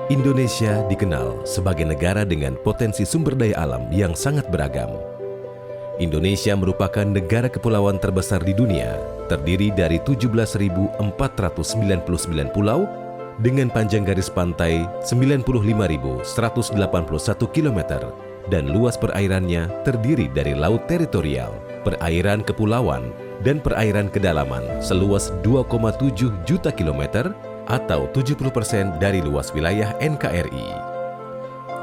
Indonesia dikenal sebagai negara dengan potensi sumber daya alam yang sangat beragam. Indonesia merupakan negara kepulauan terbesar di dunia, terdiri dari 17.499 pulau dengan panjang garis pantai 95.181 km dan luas perairannya terdiri dari laut teritorial, perairan kepulauan, dan perairan kedalaman seluas 2,7 juta kilometer atau 70% dari luas wilayah NKRI.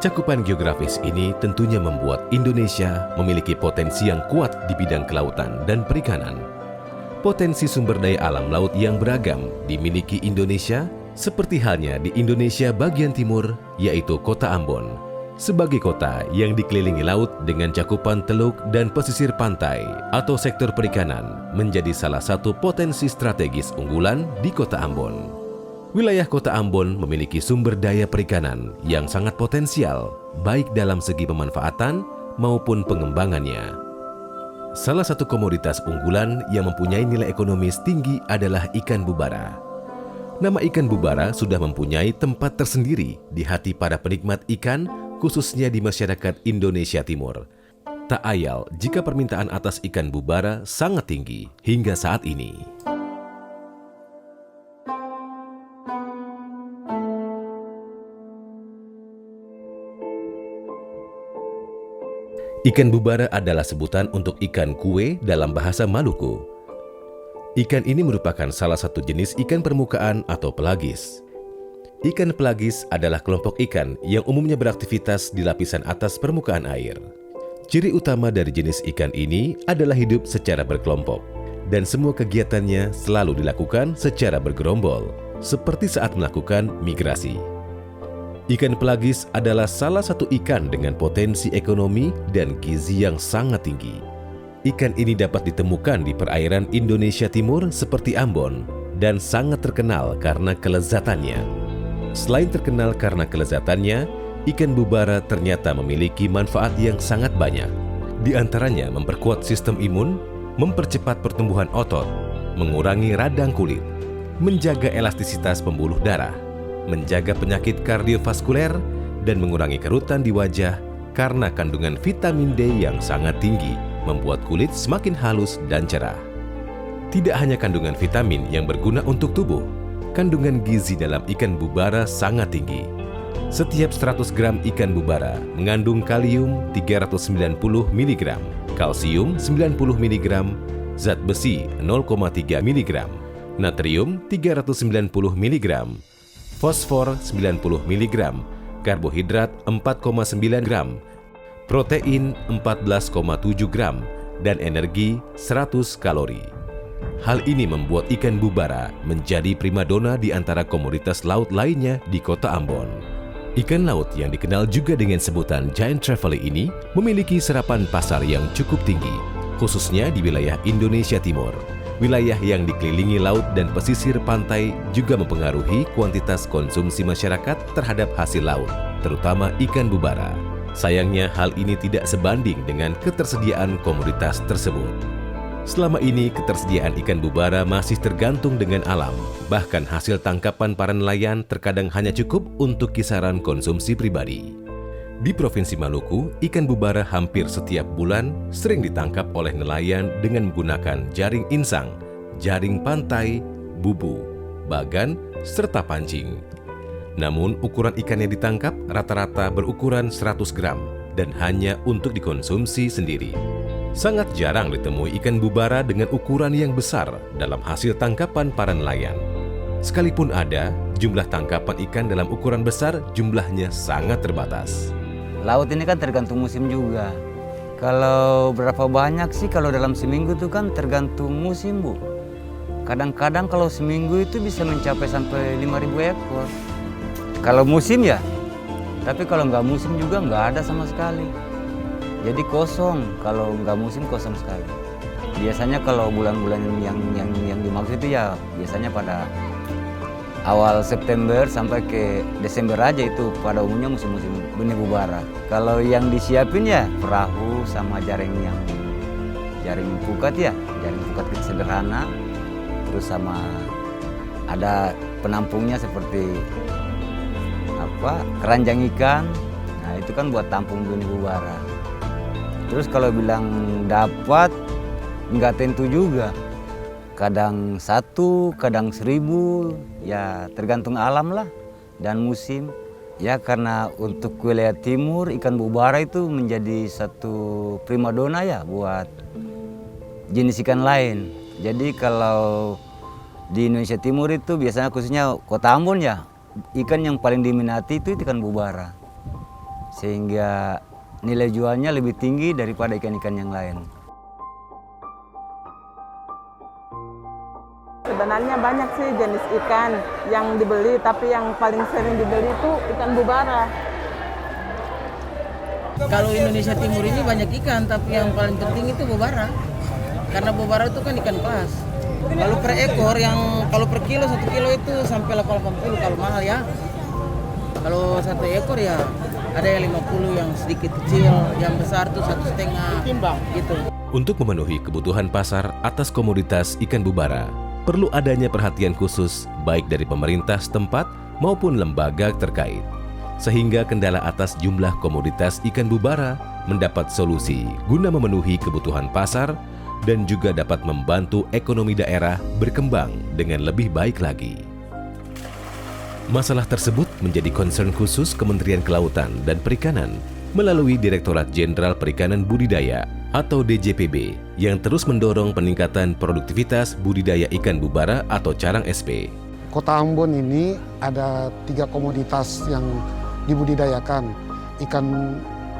Cakupan geografis ini tentunya membuat Indonesia memiliki potensi yang kuat di bidang kelautan dan perikanan. Potensi sumber daya alam laut yang beragam dimiliki Indonesia, seperti halnya di Indonesia bagian timur, yaitu Kota Ambon. Sebagai kota yang dikelilingi laut dengan cakupan teluk dan pesisir pantai atau sektor perikanan menjadi salah satu potensi strategis unggulan di Kota Ambon. Wilayah Kota Ambon memiliki sumber daya perikanan yang sangat potensial, baik dalam segi pemanfaatan maupun pengembangannya. Salah satu komoditas unggulan yang mempunyai nilai ekonomis tinggi adalah ikan bubara. Nama ikan bubara sudah mempunyai tempat tersendiri di hati para penikmat ikan, khususnya di masyarakat Indonesia Timur. Tak ayal jika permintaan atas ikan bubara sangat tinggi hingga saat ini. Ikan bubara adalah sebutan untuk ikan kue dalam bahasa Maluku. Ikan ini merupakan salah satu jenis ikan permukaan atau pelagis. Ikan pelagis adalah kelompok ikan yang umumnya beraktivitas di lapisan atas permukaan air. Ciri utama dari jenis ikan ini adalah hidup secara berkelompok, dan semua kegiatannya selalu dilakukan secara bergerombol, seperti saat melakukan migrasi. Ikan pelagis adalah salah satu ikan dengan potensi ekonomi dan gizi yang sangat tinggi. Ikan ini dapat ditemukan di perairan Indonesia Timur seperti Ambon dan sangat terkenal karena kelezatannya. Selain terkenal karena kelezatannya, ikan bubara ternyata memiliki manfaat yang sangat banyak. Di antaranya memperkuat sistem imun, mempercepat pertumbuhan otot, mengurangi radang kulit, menjaga elastisitas pembuluh darah, menjaga penyakit kardiovaskuler, dan mengurangi kerutan di wajah karena kandungan vitamin D yang sangat tinggi membuat kulit semakin halus dan cerah. Tidak hanya kandungan vitamin yang berguna untuk tubuh, kandungan gizi dalam ikan bubara sangat tinggi. Setiap 100 gram ikan bubara mengandung kalium 390 mg, kalsium 90 mg, zat besi 0,3 mg, natrium 390 mg, fosfor 90 mg, karbohidrat 4,9 gram, protein 14,7 gram, dan energi 100 kalori. Hal ini membuat ikan bubara menjadi primadona di antara komoditas laut lainnya di Kota Ambon. Ikan laut yang dikenal juga dengan sebutan giant trevally ini memiliki serapan pasar yang cukup tinggi, khususnya di wilayah Indonesia Timur. Wilayah yang dikelilingi laut dan pesisir pantai juga mempengaruhi kuantitas konsumsi masyarakat terhadap hasil laut, terutama ikan bubara. Sayangnya hal ini tidak sebanding dengan ketersediaan komoditas tersebut. Selama ini ketersediaan ikan bubara masih tergantung dengan alam, bahkan hasil tangkapan para nelayan terkadang hanya cukup untuk kisaran konsumsi pribadi. Di Provinsi Maluku, ikan bubara hampir setiap bulan sering ditangkap oleh nelayan dengan menggunakan jaring insang, jaring pantai, bubu, bagan, serta pancing. Namun, ukuran ikan yang ditangkap rata-rata berukuran 100 gram dan hanya untuk dikonsumsi sendiri. Sangat jarang ditemui ikan bubara dengan ukuran yang besar dalam hasil tangkapan para nelayan. Sekalipun ada, jumlah tangkapan ikan dalam ukuran besar jumlahnya sangat terbatas. Laut ini kan tergantung musim juga. Kalau berapa banyak sih kalau dalam seminggu itu kan tergantung musim, Bu. Kadang-kadang kalau seminggu itu bisa mencapai sampai 5.000 ekor. Kalau musim ya, tapi kalau nggak musim juga nggak ada sama sekali. Jadi kosong, kalau nggak musim kosong sekali. Biasanya kalau bulan-bulan yang dimaksud itu ya biasanya pada awal September sampai ke Desember aja, itu pada umumnya musim-musim benih bubara. Kalau yang disiapin ya perahu sama jaring pukat ya, jaring pukat kecil sederhana, terus sama ada penampungnya seperti keranjang ikan. Nah itu kan buat tampung benih bubara. Terus kalau bilang dapat, nggak tentu juga. Kadang 1, kadang 1000, ya tergantung alam lah dan musim. Ya karena untuk wilayah timur ikan bubara itu menjadi satu primadona ya buat jenis ikan lain. Jadi kalau di Indonesia Timur itu biasanya khususnya Kota Ambon ya, ikan yang paling diminati itu ikan bubara. Sehingga nilai jualnya lebih tinggi daripada ikan-ikan yang lain. Sebenarnya banyak sih jenis ikan yang dibeli, tapi yang paling sering dibeli itu ikan bubara. Kalau Indonesia Timur ini banyak ikan, tapi yang paling penting itu bubara. Karena bubara itu kan ikan kelas. Kalau per ekor, kalau per kilo 1 kilo itu sampai 80 kalau mahal ya. Kalau 1 ekor ya ada yang 50, yang sedikit kecil, yang besar tuh 1,5 timbang gitu. Untuk memenuhi kebutuhan pasar atas komoditas ikan bubara, perlu adanya perhatian khusus baik dari pemerintah setempat maupun lembaga terkait. Sehingga kendala atas jumlah komoditas ikan bubara mendapat solusi guna memenuhi kebutuhan pasar dan juga dapat membantu ekonomi daerah berkembang dengan lebih baik lagi. Masalah tersebut menjadi concern khusus Kementerian Kelautan dan Perikanan melalui Direktorat Jenderal Perikanan Budidaya atau DJPB yang terus mendorong peningkatan produktivitas budidaya ikan bubara atau carang SP. Kota Ambon ini ada 3 komoditas yang dibudidayakan, ikan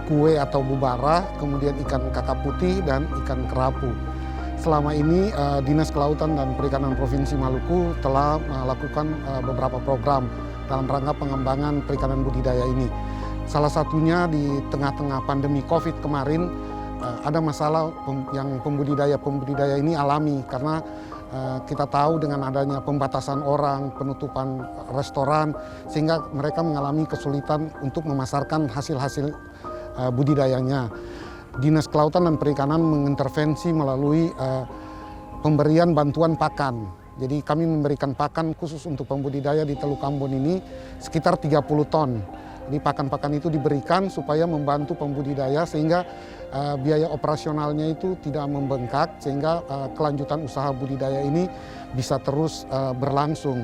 kue atau bubara, kemudian ikan kakap putih dan ikan kerapu. Selama ini Dinas Kelautan dan Perikanan Provinsi Maluku telah melakukan beberapa program dalam rangka pengembangan perikanan budidaya ini. Salah satunya di tengah-tengah pandemi COVID kemarin ada masalah yang pembudidaya ini alami karena kita tahu dengan adanya pembatasan orang, penutupan restoran, sehingga mereka mengalami kesulitan untuk memasarkan hasil-hasil budidayanya. Dinas Kelautan dan Perikanan mengintervensi melalui pemberian bantuan pakan. Jadi kami memberikan pakan khusus untuk pembudidaya di Teluk Ambon ini sekitar 30 ton. Jadi pakan-pakan itu diberikan supaya membantu pembudidaya sehingga biaya operasionalnya itu tidak membengkak sehingga kelanjutan usaha budidaya ini bisa terus berlangsung.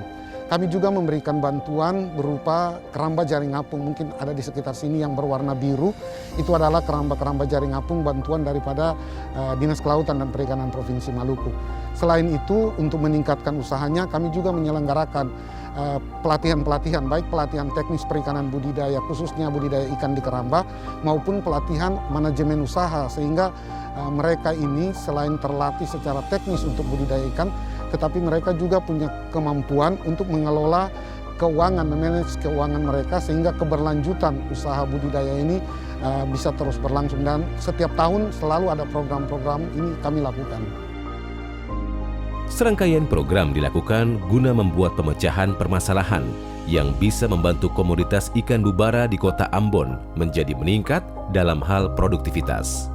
Kami juga memberikan bantuan berupa keramba jaring apung, mungkin ada di sekitar sini yang berwarna biru. Itu adalah keramba-keramba jaring apung bantuan daripada Dinas Kelautan dan Perikanan Provinsi Maluku. Selain itu, untuk meningkatkan usahanya, kami juga menyelenggarakan pelatihan-pelatihan, baik pelatihan teknis perikanan budidaya, khususnya budidaya ikan di keramba, maupun pelatihan manajemen usaha, sehingga mereka ini selain terlatih secara teknis untuk budidaya ikan, tetapi mereka juga punya kemampuan untuk mengelola keuangan, memanage keuangan mereka sehingga keberlanjutan usaha budidaya ini bisa terus berlangsung. Dan setiap tahun selalu ada program-program ini kami lakukan. Serangkaian program dilakukan guna membuat pemecahan permasalahan yang bisa membantu komoditas ikan bubara di Kota Ambon menjadi meningkat dalam hal produktivitas.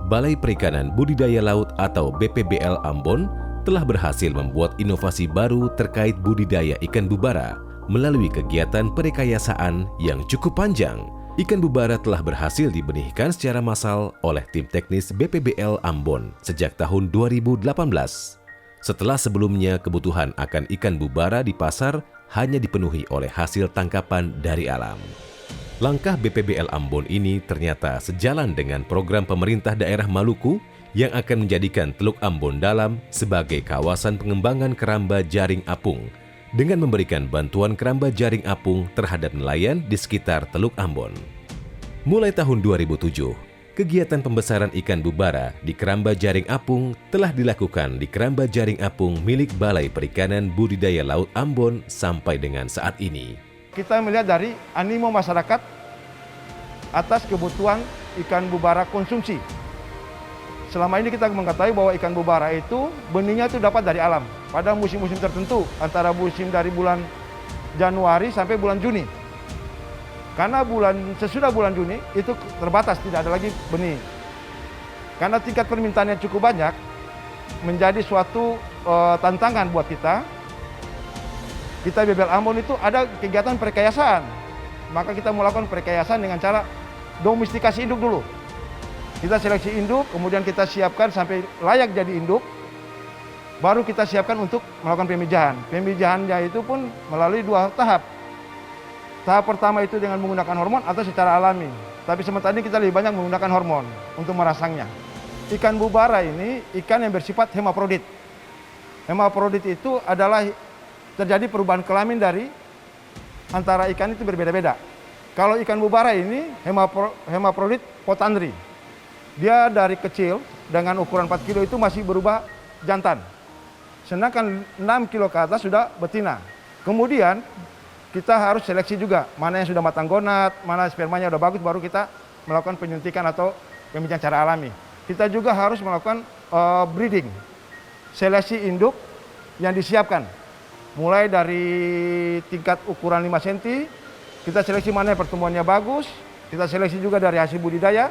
Balai Perikanan Budidaya Laut atau BPBL Ambon telah berhasil membuat inovasi baru terkait budidaya ikan bubara melalui kegiatan perekayasaan yang cukup panjang. Ikan bubara telah berhasil dibenihkan secara massal oleh tim teknis BPBL Ambon sejak tahun 2018. Setelah sebelumnya kebutuhan akan ikan bubara di pasar hanya dipenuhi oleh hasil tangkapan dari alam. Langkah BPBL Ambon ini ternyata sejalan dengan program pemerintah daerah Maluku yang akan menjadikan Teluk Ambon Dalam sebagai kawasan pengembangan keramba jaring apung dengan memberikan bantuan keramba jaring apung terhadap nelayan di sekitar Teluk Ambon. Mulai tahun 2007, kegiatan pembesaran ikan bubara di keramba jaring apung telah dilakukan di keramba jaring apung milik Balai Perikanan Budidaya Laut Ambon sampai dengan saat ini. Kita melihat dari animo masyarakat atas kebutuhan ikan bubara konsumsi. Selama ini kita mengetahui bahwa ikan bubara itu benihnya itu dapat dari alam pada musim-musim tertentu, antara musim dari bulan Januari sampai bulan Juni. Karena sesudah bulan Juni itu terbatas, tidak ada lagi benih. Karena tingkat permintaannya cukup banyak, menjadi suatu tantangan buat kita. Kita BPBL Ambon itu ada kegiatan perekayasaan. maka kita melakukan perekayasan dengan cara domestikasi induk dulu. Kita seleksi induk, kemudian kita siapkan sampai layak jadi induk, baru kita siapkan untuk melakukan pemijahan. Pemijahannya itu pun melalui 2 tahap. Tahap pertama itu dengan menggunakan hormon atau secara alami. Tapi sementara ini kita lebih banyak menggunakan hormon untuk merangsangnya. Ikan bubara ini ikan yang bersifat hemaprodit. Hemaprodit itu adalah terjadi perubahan kelamin dari antara ikan itu berbeda-beda. Kalau ikan bubara ini hemaprodit potandri. Dia dari kecil dengan ukuran 4 kilo itu masih berubah jantan. Sedangkan 6 kilo ke atas sudah betina. Kemudian kita harus seleksi juga mana yang sudah matang gonat, mana spermanya sudah bagus, baru kita melakukan penyuntikan atau pemijahan cara alami. Kita juga harus melakukan breeding, seleksi induk yang disiapkan. Mulai dari tingkat ukuran 5 cm, kita seleksi mana yang pertumbuhannya bagus, kita seleksi juga dari hasil budidaya,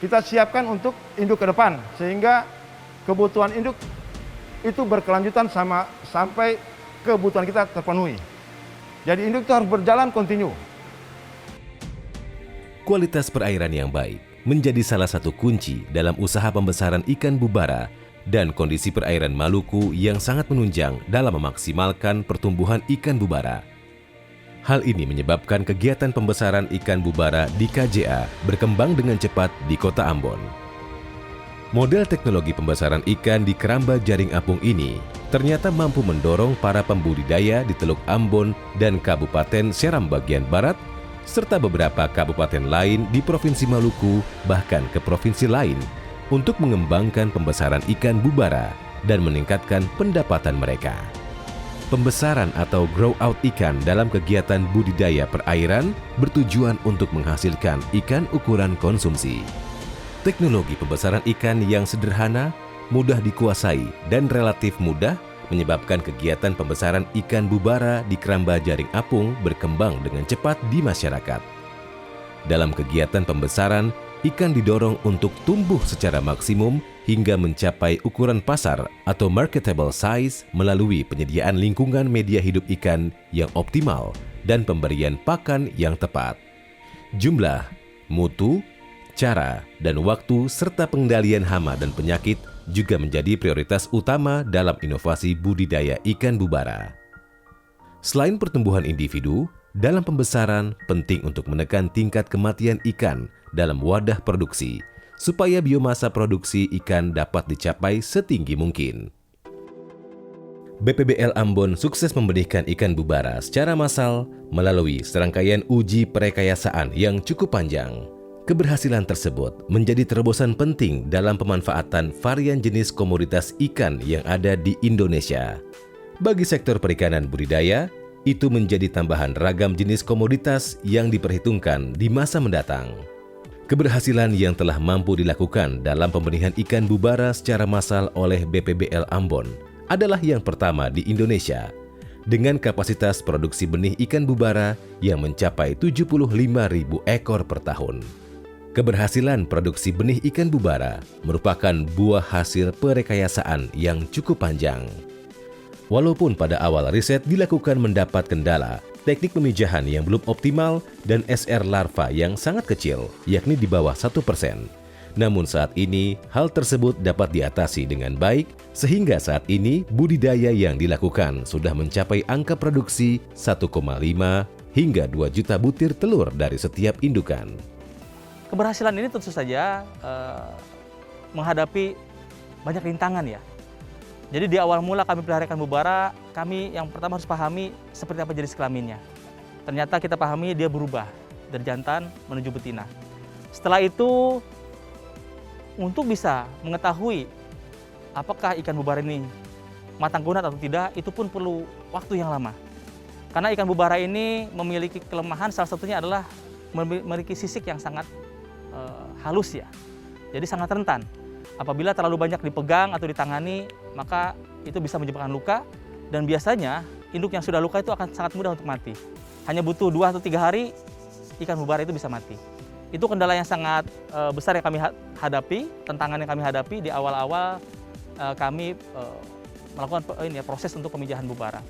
kita siapkan untuk induk ke depan, sehingga kebutuhan induk itu berkelanjutan sampai kebutuhan kita terpenuhi. Jadi induk itu harus berjalan kontinu. Kualitas perairan yang baik menjadi salah satu kunci dalam usaha pembesaran ikan bubara dan kondisi perairan Maluku yang sangat menunjang dalam memaksimalkan pertumbuhan ikan bubara. Hal ini menyebabkan kegiatan pembesaran ikan bubara di KJA berkembang dengan cepat di Kota Ambon. Model teknologi pembesaran ikan di keramba jaring apung ini ternyata mampu mendorong para pembudidaya di Teluk Ambon dan Kabupaten Seram bagian Barat serta beberapa kabupaten lain di Provinsi Maluku, bahkan ke provinsi lain, untuk mengembangkan pembesaran ikan bubara dan meningkatkan pendapatan mereka. Pembesaran atau grow out ikan dalam kegiatan budidaya perairan bertujuan untuk menghasilkan ikan ukuran konsumsi. Teknologi pembesaran ikan yang sederhana, mudah dikuasai, dan relatif mudah menyebabkan kegiatan pembesaran ikan bubara di keramba jaring apung berkembang dengan cepat di masyarakat. Dalam kegiatan pembesaran, ikan didorong untuk tumbuh secara maksimum hingga mencapai ukuran pasar atau marketable size melalui penyediaan lingkungan media hidup ikan yang optimal dan pemberian pakan yang tepat. Jumlah, mutu, cara, dan waktu serta pengendalian hama dan penyakit juga menjadi prioritas utama dalam inovasi budidaya ikan bubara. Selain pertumbuhan individu, dalam pembesaran penting untuk menekan tingkat kematian ikan dalam wadah produksi, supaya biomasa produksi ikan dapat dicapai setinggi mungkin. BPBL Ambon sukses membenihkan ikan bubara secara massal melalui serangkaian uji perekayasaan yang cukup panjang. Keberhasilan tersebut menjadi terobosan penting dalam pemanfaatan varian jenis komoditas ikan yang ada di Indonesia. Bagi sektor perikanan budidaya, itu menjadi tambahan ragam jenis komoditas yang diperhitungkan di masa mendatang. Keberhasilan yang telah mampu dilakukan dalam pembenihan ikan bubara secara massal oleh BPBL Ambon adalah yang pertama di Indonesia, dengan kapasitas produksi benih ikan bubara yang mencapai 75.000 ekor per tahun. Keberhasilan produksi benih ikan bubara merupakan buah hasil perekayasaan yang cukup panjang. Walaupun pada awal riset dilakukan mendapat kendala, teknik pemijahan yang belum optimal, dan SR larva yang sangat kecil, yakni di bawah 1%. Namun saat ini, hal tersebut dapat diatasi dengan baik, sehingga saat ini budidaya yang dilakukan sudah mencapai angka produksi 1,5 hingga 2 juta butir telur dari setiap indukan. Keberhasilan ini tentu saja menghadapi banyak rintangan ya. Jadi di awal mula kami pelihara ikan bubara, kami yang pertama harus pahami seperti apa jenis kelaminnya. Ternyata kita pahami dia berubah dari jantan menuju betina. Setelah itu, untuk bisa mengetahui apakah ikan bubara ini matang gonat atau tidak, itu pun perlu waktu yang lama. Karena ikan bubara ini memiliki kelemahan, salah satunya adalah memiliki sisik yang sangat halus ya, jadi sangat rentan. Apabila terlalu banyak dipegang atau ditangani, maka itu bisa menyebabkan luka, dan biasanya induk yang sudah luka itu akan sangat mudah untuk mati. Hanya butuh 2 atau 3 hari, ikan bubara itu bisa mati. Itu kendala yang sangat besar yang kami hadapi, tantangan yang kami hadapi di awal-awal kami melakukan proses untuk pemijahan bubara.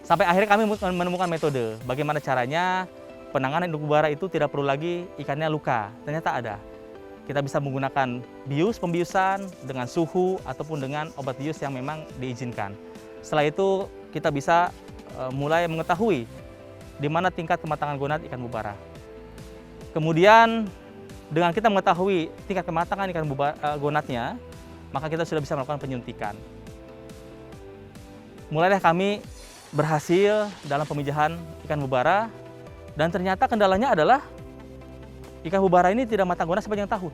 Sampai akhirnya kami menemukan metode bagaimana caranya penanganan induk bubara itu tidak perlu lagi ikannya luka. Ternyata ada. Kita bisa menggunakan pembiusan dengan suhu ataupun dengan obat bius yang memang diizinkan. Setelah itu kita bisa mulai mengetahui di mana tingkat kematangan gonat ikan bubara. Kemudian dengan kita mengetahui tingkat kematangan ikan gonatnya, maka kita sudah bisa melakukan penyuntikan. Mulailah kami berhasil dalam pemijahan ikan bubara, dan ternyata kendalanya adalah ikan bubara ini tidak matang gonat sepanjang tahun.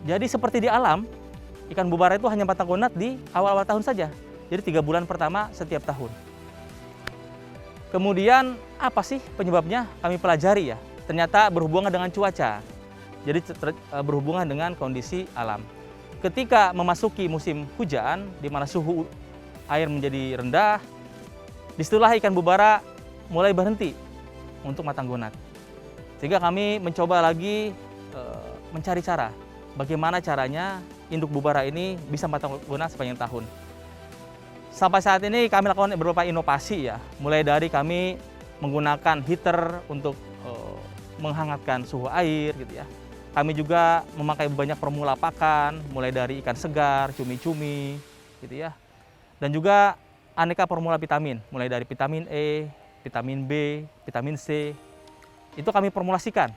Jadi seperti di alam, ikan bubara itu hanya matang gonat di awal-awal tahun saja. Jadi 3 bulan pertama setiap tahun. Kemudian apa sih penyebabnya? Kami pelajari ya. Ternyata berhubungan dengan cuaca. Jadi berhubungan dengan kondisi alam. Ketika memasuki musim hujan, di mana suhu air menjadi rendah, disitulah ikan bubara mulai berhenti untuk matang gonat. Sehingga kami mencoba lagi mencari cara bagaimana caranya induk bubara ini bisa matang gonat sepanjang tahun. Sampai saat ini kami lakukan beberapa inovasi ya, mulai dari kami menggunakan heater untuk menghangatkan suhu air gitu ya. Kami juga memakai banyak formula pakan, mulai dari ikan segar, cumi-cumi gitu ya. Dan juga aneka formula vitamin, mulai dari vitamin E, vitamin B, vitamin C. Itu kami formulasikan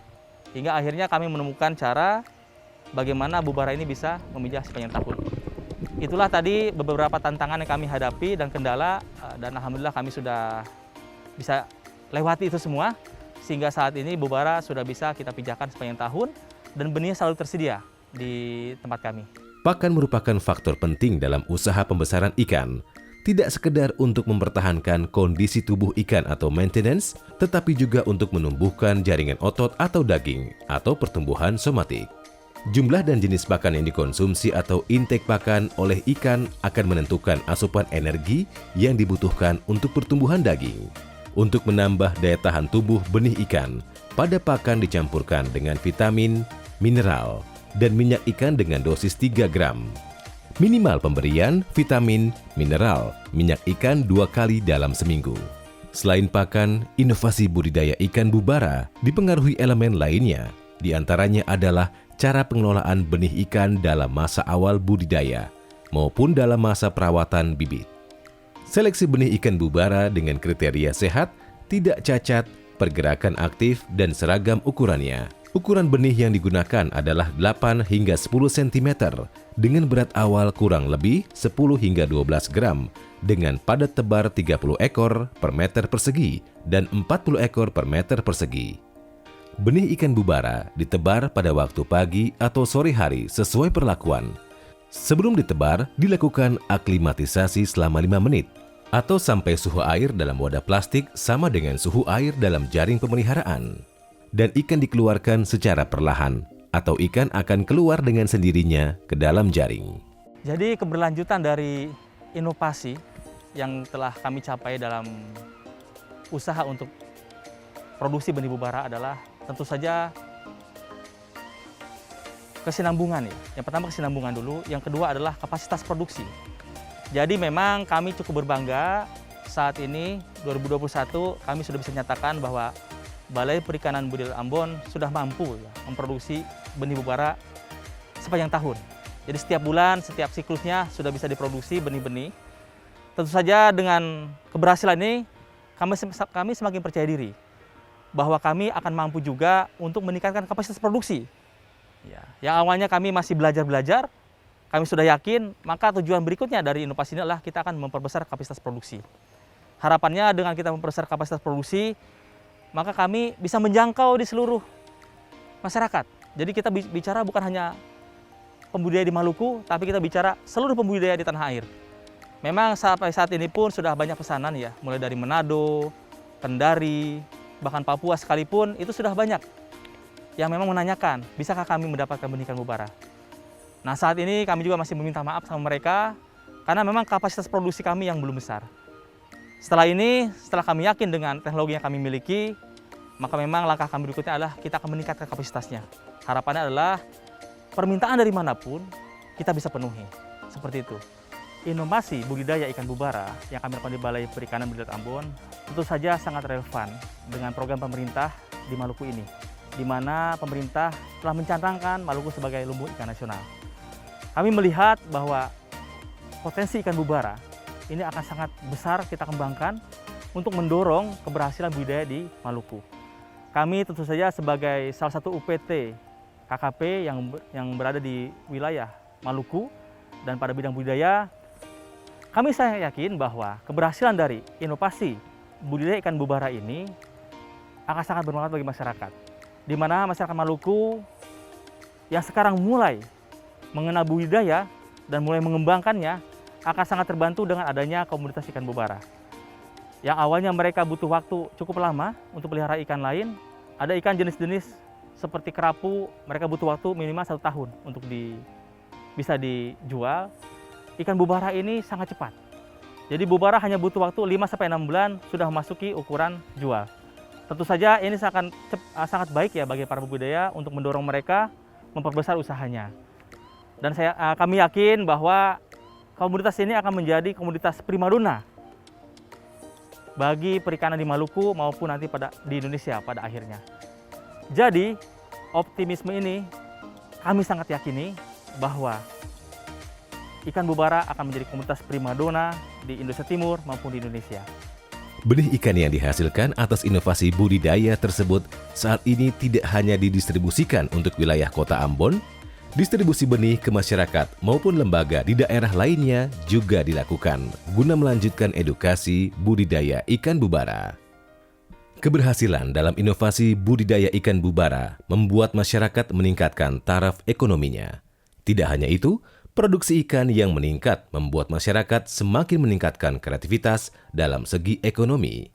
hingga akhirnya kami menemukan cara bagaimana bubara ini bisa memijah sepanjang tahun. Itulah tadi beberapa tantangan yang kami hadapi dan kendala, dan alhamdulillah kami sudah bisa lewati itu semua sehingga saat ini bubara sudah bisa kita pijahkan sepanjang tahun dan benihnya selalu tersedia di tempat kami. Pakan merupakan faktor penting dalam usaha pembesaran ikan. Tidak sekedar untuk mempertahankan kondisi tubuh ikan atau maintenance, tetapi juga untuk menumbuhkan jaringan otot atau daging, atau pertumbuhan somatik. Jumlah dan jenis pakan yang dikonsumsi atau intake pakan oleh ikan akan menentukan asupan energi yang dibutuhkan untuk pertumbuhan daging. Untuk menambah daya tahan tubuh benih ikan, pada pakan dicampurkan dengan vitamin, mineral, dan minyak ikan dengan dosis 3 gram. Minimal pemberian vitamin, mineral, minyak ikan 2 kali dalam seminggu. Selain pakan, inovasi budidaya ikan bubara dipengaruhi elemen lainnya. Di antaranya adalah cara pengelolaan benih ikan dalam masa awal budidaya maupun dalam masa perawatan bibit. Seleksi benih ikan bubara dengan kriteria sehat, tidak cacat, pergerakan aktif, dan seragam ukurannya. Ukuran benih yang digunakan adalah 8 hingga 10 cm dengan berat awal kurang lebih 10 hingga 12 gram dengan padat tebar 30 ekor per meter persegi dan 40 ekor per meter persegi. Benih ikan bubara ditebar pada waktu pagi atau sore hari sesuai perlakuan. Sebelum ditebar, dilakukan aklimatisasi selama 5 menit atau sampai suhu air dalam wadah plastik sama dengan suhu air dalam jaring pemeliharaan. Dan ikan dikeluarkan secara perlahan atau ikan akan keluar dengan sendirinya ke dalam jaring. Jadi keberlanjutan dari inovasi yang telah kami capai dalam usaha untuk produksi benih bubara adalah tentu saja kesinambungan ya. Yang pertama kesinambungan dulu, yang kedua adalah kapasitas produksi. Jadi memang kami cukup berbangga saat ini 2021 kami sudah bisa nyatakan bahwa Balai Perikanan Budidaya Ambon sudah mampu ya, memproduksi benih bubara sepanjang tahun. Jadi setiap bulan, setiap siklusnya sudah bisa diproduksi benih-benih. Tentu saja dengan keberhasilan ini kami semakin percaya diri bahwa kami akan mampu juga untuk meningkatkan kapasitas produksi. Ya, yang awalnya kami masih belajar-belajar, kami sudah yakin, maka tujuan berikutnya dari inovasi ini adalah kita akan memperbesar kapasitas produksi. Harapannya dengan kita memperbesar kapasitas produksi, maka kami bisa menjangkau di seluruh masyarakat. Jadi kita bicara bukan hanya pembudidaya di Maluku, tapi kita bicara seluruh pembudidaya di tanah air. Memang sampai saat ini pun sudah banyak pesanan ya, mulai dari Manado, Kendari, bahkan Papua sekalipun itu sudah banyak yang memang menanyakan, bisakah kami mendapatkan benih ikan bubara? Nah saat ini kami juga masih meminta maaf sama mereka, karena memang kapasitas produksi kami yang belum besar. Setelah ini, setelah kami yakin dengan teknologi yang kami miliki, maka memang langkah kami berikutnya adalah kita akan meningkatkan kapasitasnya. Harapannya adalah permintaan dari manapun kita bisa penuhi. Seperti itu. Inovasi budidaya ikan bubara yang kami lakukan di Balai Perikanan Budidaya Ambon tentu saja sangat relevan dengan program pemerintah di Maluku ini, di mana pemerintah telah mencanangkan Maluku sebagai lumbung ikan nasional. Kami melihat bahwa potensi ikan bubara ini akan sangat besar kita kembangkan untuk mendorong keberhasilan budidaya di Maluku. Kami tentu saja sebagai salah satu UPT KKP yang berada di wilayah Maluku dan pada bidang budidaya, kami sangat yakin bahwa keberhasilan dari inovasi budidaya ikan bubara ini akan sangat bermanfaat bagi masyarakat, di mana masyarakat Maluku yang sekarang mulai mengenal budidaya dan mulai mengembangkannya akan sangat terbantu dengan adanya komunitas ikan bubara. Yang awalnya mereka butuh waktu cukup lama untuk pelihara ikan lain, ada ikan jenis-jenis seperti kerapu, mereka butuh waktu minimal 1 tahun untuk bisa dijual. Ikan bubara ini sangat cepat. Jadi bubara hanya butuh waktu 5-6 bulan sudah memasuki ukuran jual. Tentu saja ini sangat baik ya bagi para budidaya untuk mendorong mereka memperbesar usahanya. Dan kami yakin bahwa komunitas ini akan menjadi komunitas primadona bagi perikanan di Maluku maupun nanti di Indonesia pada akhirnya. Jadi, optimisme ini kami sangat yakini bahwa ikan bubara akan menjadi komunitas primadona di Indonesia Timur maupun di Indonesia. Benih ikan yang dihasilkan atas inovasi budidaya tersebut saat ini tidak hanya didistribusikan untuk wilayah Kota Ambon, distribusi benih ke masyarakat maupun lembaga di daerah lainnya juga dilakukan guna melanjutkan edukasi budidaya ikan bubara. Keberhasilan dalam inovasi budidaya ikan bubara membuat masyarakat meningkatkan taraf ekonominya. Tidak hanya itu, produksi ikan yang meningkat membuat masyarakat semakin meningkatkan kreativitas dalam segi ekonomi.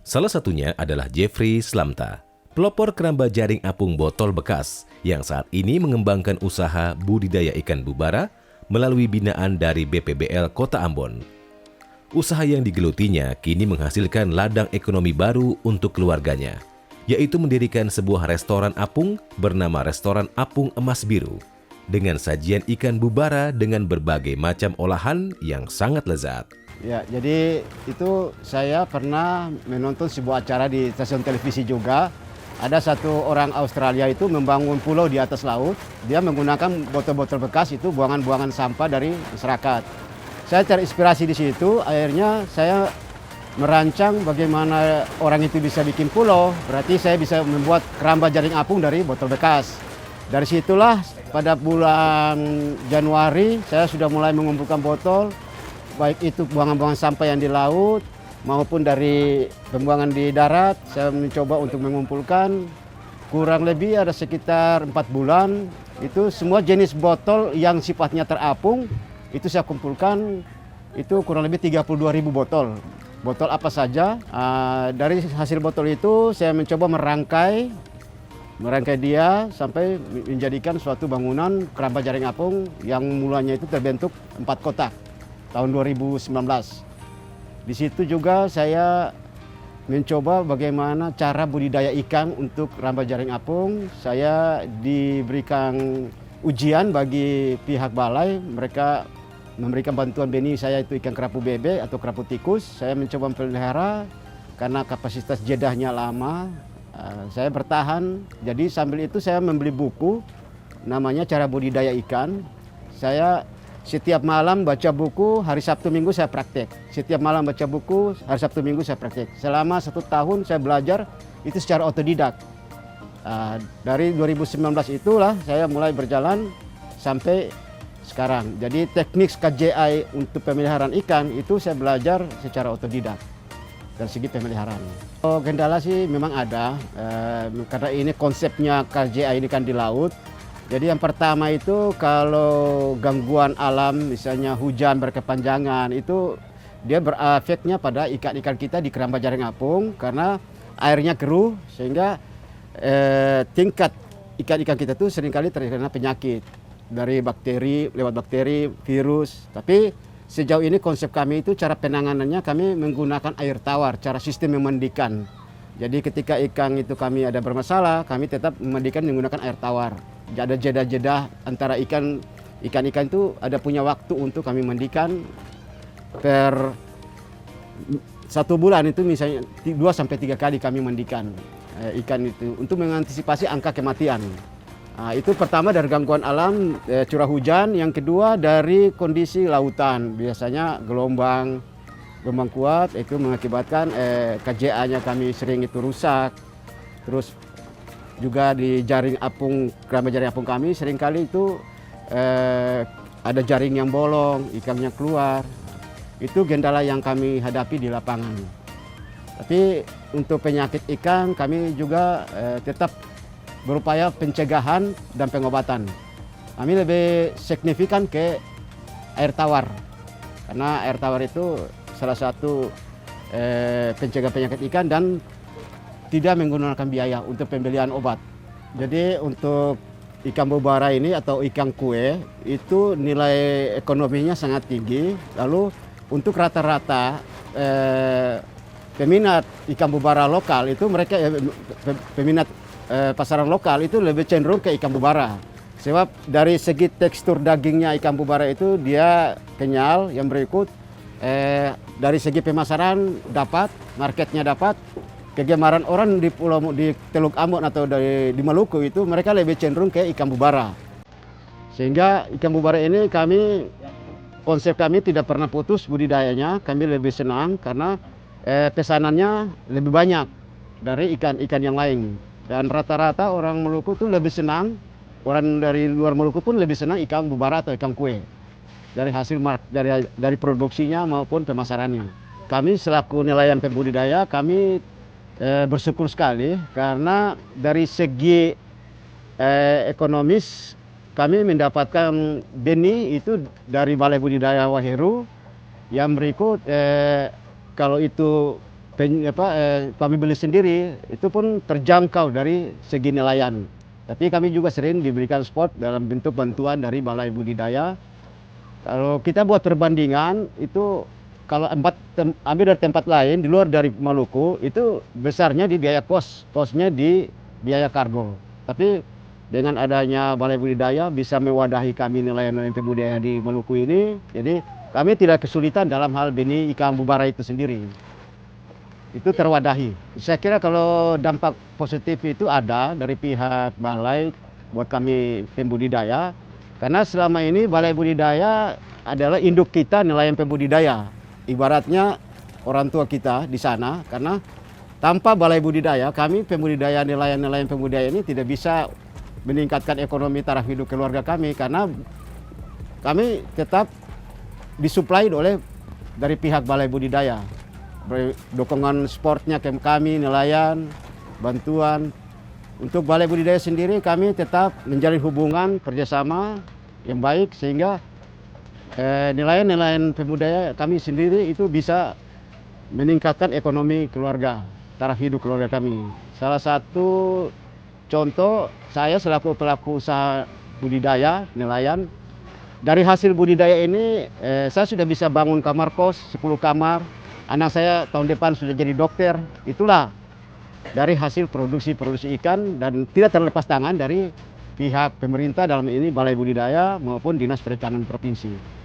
Salah satunya adalah Jeffrey Slamta, pelopor keramba jaring apung botol bekas yang saat ini mengembangkan usaha budidaya ikan bubara melalui binaan dari BPBL Kota Ambon. Usaha yang digelutinya kini menghasilkan ladang ekonomi baru untuk keluarganya, yaitu mendirikan sebuah restoran apung bernama Restoran Apung Emas Biru, dengan sajian ikan bubara dengan berbagai macam olahan yang sangat lezat. Ya, jadi itu saya pernah menonton sebuah acara di stasiun televisi juga. Ada satu orang Australia itu membangun pulau di atas laut. Dia menggunakan botol-botol bekas itu buangan-buangan sampah dari masyarakat. Saya terinspirasi di situ, akhirnya saya merancang bagaimana orang itu bisa bikin pulau. Berarti saya bisa membuat keramba jaring apung dari botol bekas. Dari situlah pada bulan Januari saya sudah mulai mengumpulkan botol, baik itu buangan-buangan sampah yang di laut maupun dari pembuangan di darat. Saya mencoba untuk mengumpulkan kurang lebih ada sekitar 4 bulan. Itu semua jenis botol yang sifatnya terapung itu saya kumpulkan, itu kurang lebih 32.000 botol. Botol apa saja. Dari hasil botol itu saya mencoba merangkai dia sampai menjadikan suatu bangunan keramba jaring apung yang mulanya itu terbentuk 4 kotak tahun 2019. Di situ juga saya mencoba bagaimana cara budidaya ikan untuk keramba jaring apung. Saya diberikan ujian bagi pihak balai, mereka memberikan bantuan benih saya itu ikan kerapu bebek atau kerapu tikus. Saya mencoba memelihara karena kapasitas jedahnya lama. Saya bertahan, jadi sambil itu saya membeli buku namanya Cara Budidaya Ikan. Saya setiap malam baca buku, hari Sabtu Minggu saya praktek. Setiap malam baca buku, hari Sabtu Minggu saya praktek. Selama 1 tahun saya belajar itu secara otodidak. Dari 2019 itulah saya mulai berjalan sampai sekarang. Jadi teknik KJI untuk pemeliharaan ikan itu saya belajar secara otodidak dari segi pemeliharaan. Kendala sih memang ada, karena ini konsepnya KJI ini kan di laut. Jadi yang pertama itu kalau gangguan alam, misalnya hujan berkepanjangan, itu dia berefeknya pada ikan-ikan kita di keramba jaring apung karena airnya keruh sehingga tingkat ikan-ikan kita tuh seringkali terkena penyakit dari bakteri, lewat bakteri, virus. Tapi sejauh ini konsep kami itu cara penanganannya kami menggunakan air tawar, cara sistem memandikan. Jadi ketika ikan itu kami ada bermasalah, kami tetap memandikan menggunakan air tawar. Ada jeda-jeda antara ikan-ikan itu ada punya waktu untuk kami mandikan per 1 bulan itu misalnya 2 sampai 3 kali kami mandikan ikan itu untuk mengantisipasi angka kematian. Nah, itu pertama dari gangguan alam, curah hujan. Yang kedua dari kondisi lautan, biasanya gelombang kuat itu mengakibatkan KJA-nya kami sering itu rusak. Terus juga di jaring apung, keramaian jaring apung kami seringkali itu ada jaring yang bolong, ikannya keluar. Itu kendala yang kami hadapi di lapangan. Tapi untuk penyakit ikan kami juga tetap berupaya pencegahan dan pengobatan. Kami lebih signifikan ke air tawar, karena air tawar itu salah satu pencegah penyakit ikan dan tidak menggunakan biaya untuk pembelian obat. Jadi untuk ikan bubara ini atau ikan kue itu nilai ekonominya sangat tinggi. Lalu untuk rata-rata peminat ikan bubara lokal itu mereka peminat pasaran lokal itu lebih cenderung ke ikan bubara. Sebab dari segi tekstur dagingnya ikan bubara itu dia kenyal. Yang berikut dari segi pemasaran dapat, marketnya dapat. Kegemaran orang di Teluk Ambon atau di Maluku itu mereka lebih cenderung ke ikan bubara. Sehingga ikan bubara ini konsep kami tidak pernah putus budidayanya. Kami lebih senang karena pesanannya lebih banyak dari ikan-ikan yang lain. Dan rata-rata orang Maluku tuh lebih senang, orang dari luar Maluku pun lebih senang ikan bubara atau ikan kue. Dari hasil dari produksinya maupun pemasarannya. Kami selaku nelayan pembudidaya, kami bersyukur sekali karena dari segi ekonomis kami mendapatkan benih itu dari Balai Budidaya Waheru. Yang berikut kalau itu kami beli sendiri, itu pun terjangkau dari segi nelayan. Tapi kami juga sering diberikan spot dalam bentuk bantuan dari Balai Budidaya. Kalau kita buat perbandingan, itu kalau ambil dari tempat lain di luar dari Maluku, itu besarnya di biaya kosnya di biaya kargo. Tapi dengan adanya Balai Budidaya bisa mewadahi kami nelayan-nelayan pembudidaya di Maluku ini, jadi kami tidak kesulitan dalam hal benih ikan bubara itu sendiri. Itu terwadahi. Saya kira kalau dampak positif itu ada dari pihak balai buat kami pembudidaya, karena selama ini Balai Budidaya adalah induk kita nelayan pembudidaya. Ibaratnya orang tua kita di sana, karena tanpa Balai Budidaya kami pembudidaya nelayan pembudidaya ini tidak bisa meningkatkan ekonomi taraf hidup keluarga kami, karena kami tetap disuplai oleh dari pihak Balai Budidaya. Dukungan sportnya ke kami nelayan, bantuan. Untuk Balai Budidaya sendiri kami tetap menjalin hubungan kerjasama yang baik sehingga nelayan pembudidaya kami sendiri itu bisa meningkatkan ekonomi keluarga, taraf hidup keluarga kami. Salah satu contoh, saya selaku pelaku usaha budidaya nelayan, dari hasil budidaya ini saya sudah bisa bangun kamar kos 10 kamar. Anak saya tahun depan sudah jadi dokter. Itulah dari hasil produksi ikan dan tidak terlepas tangan dari pihak pemerintah dalam ini Balai Budidaya maupun Dinas Perikanan Provinsi.